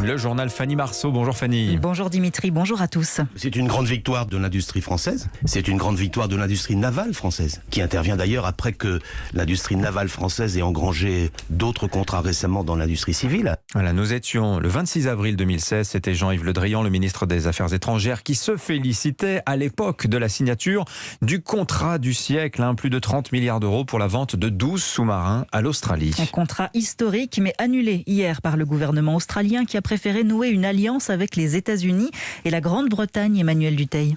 Le journal Fanny Marceau. Bonjour Fanny. Bonjour Dimitri, bonjour à tous. C'est une grande victoire de l'industrie française. C'est une grande victoire de l'industrie navale française, qui intervient d'ailleurs après que l'industrie navale française ait engrangé d'autres contrats récemment dans l'industrie civile. Voilà, nous étions le 26 avril 2016. C'était Jean-Yves Le Drian, le ministre des Affaires étrangères, qui se félicitait à l'époque de la signature du contrat du siècle. Plus de 30 milliards d'euros pour la vente de 12 sous-marins à l'Australie. Un contrat historique, mais annulé hier par le gouvernement australien qui a préféré nouer une alliance avec les États-Unis et la Grande-Bretagne. Emmanuel Dutheil.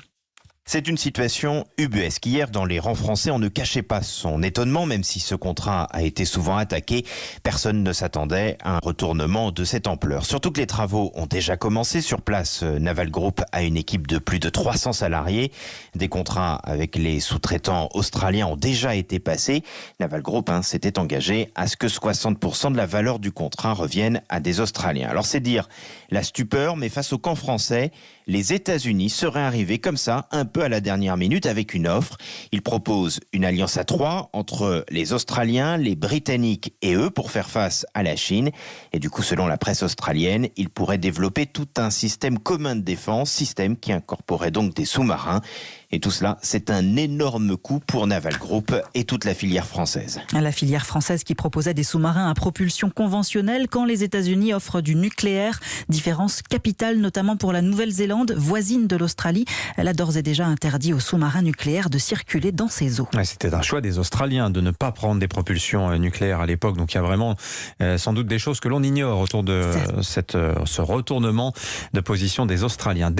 C'est une situation ubuesque. Hier, dans les rangs français, on ne cachait pas son étonnement, même si ce contrat a été souvent attaqué. Personne ne s'attendait à un retournement de cette ampleur. Surtout que les travaux ont déjà commencé. Sur place, Naval Group a une équipe de plus de 300 salariés. Des contrats avec les sous-traitants australiens ont déjà été passés. Naval Group s'était engagé à ce que 60% de la valeur du contrat revienne à des Australiens. Alors c'est dire la stupeur, mais face au camp français, les États-Unis seraient arrivés comme ça, un peu à la dernière minute, avec une offre. Ils proposent une alliance à 3 entre les Australiens, les Britanniques et eux pour faire face à la Chine. Et du coup, selon la presse australienne, ils pourraient développer tout un système commun de défense, système qui incorporerait donc des sous-marins. Et tout cela, c'est un énorme coup pour Naval Group et toute la filière française. La filière française qui proposait des sous-marins à propulsion conventionnelle quand les États-Unis offrent du nucléaire. Différence capitale, notamment pour la Nouvelle-Zélande, voisine de l'Australie. Elle a d'ores et déjà interdit aux sous-marins nucléaires de circuler dans ses eaux. C'était un choix des Australiens de ne pas prendre des propulsions nucléaires à l'époque. Donc il y a vraiment sans doute des choses que l'on ignore autour de ce retournement de position des Australiens.